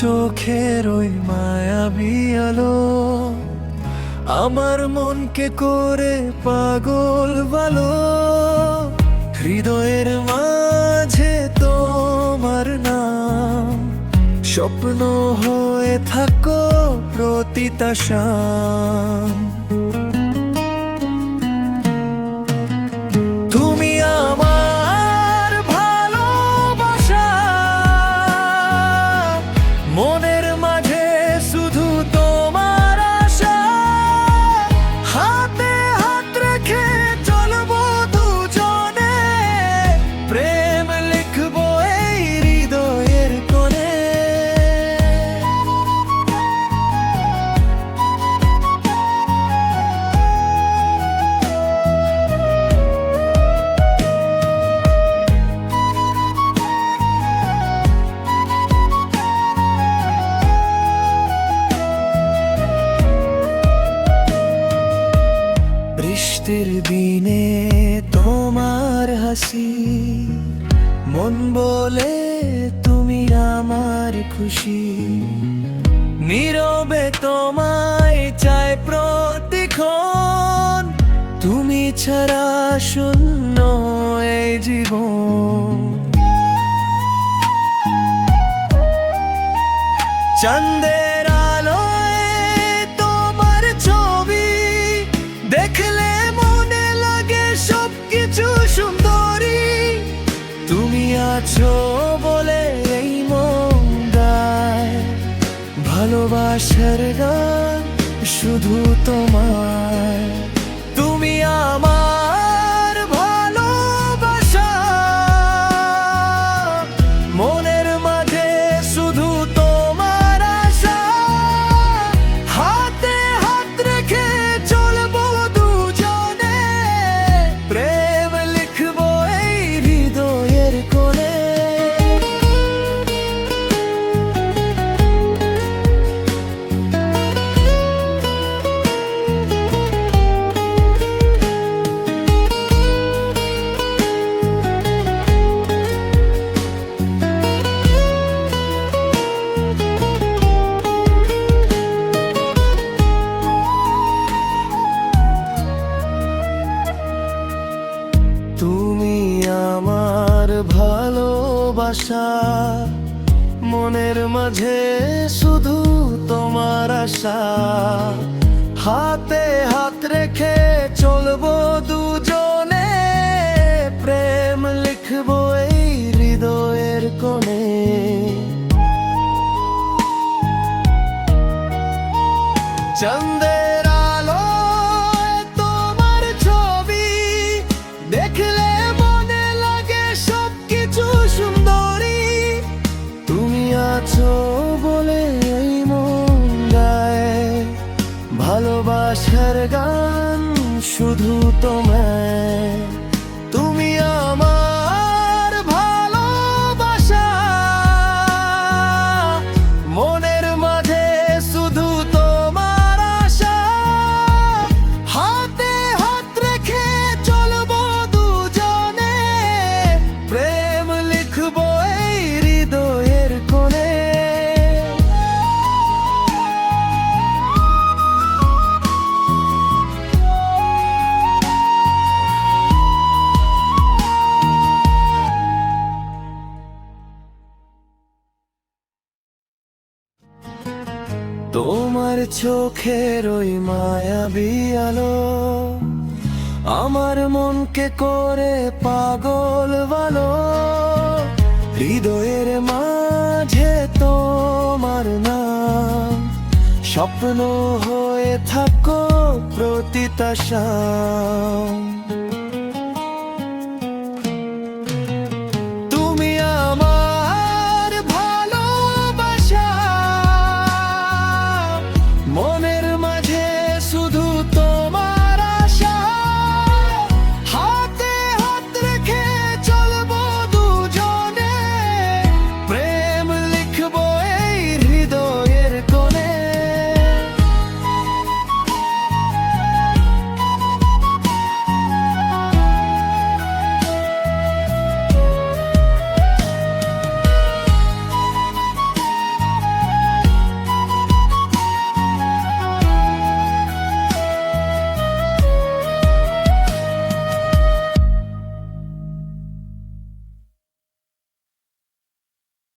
চোখের ওই মায়াবী আলো আমার মনকে করে পাগল ভালো। হৃদয়ের মাঝে তোমার নাম স্বপ্ন হয়ে থাকো প্রতিটা শাম। তুমি আমার ভালোবাসা, মনের মাঝে শুধু তোমার আশা। হাতে হাত রেখে চলবো দুজনে, প্রেম লিখবো এই হৃদয়ের কোণে। বৃষ্টির দিনে তোমার হাসি, মন বলে তুমি আমার খুশি। নীরবে তোমায় চায় প্রতিক্ষণ, তুমি ছাড়া শূন্য এই জীবন। চাঁদের আলোয় তোমার ছবি দেখলে মনে লাগে সবকিছু সুন্দরী। তুমি আছো বলে এই মন গায় ভালোবাসার গান শুধু তোমার। তুমি আমার ভালোবাসা, মনের মাঝে শুধু তোমার আশা। হাতে হাত রেখে চলবো দুজনে, প্রেম লিখবো এই হৃদয়ের কোণে। তুমি আমার ভালোবাসা, মনের মাঝে শুধু তোমার আশা। হাতে হাত রেখে চলবো দুজনে, প্রেম লিখবো এই হৃদয়ের কোণে। চাঁদের আলোয় তোমার ছবি দেখলে মনে লাগে সবকিছু সুন্দরী। তুমি আছো বলে এই মন গায় ভালোবাসার গান শুধু তোমায়। তুমি আমার ভালোবাসা, মনের মাঝে শুধু তোমার আশা। হাতে হাত রেখে চলবো দুজনে, প্রেম লিখবো এই হৃদয়ের কোণে। তোমার চোখের ওই মায়াবী আলো আমার মনকে করে পাগল ভালো। হৃদয়ের মাঝে তোমার নাম স্বপ্ন হয়ে থাকো প্রতিটা শাম।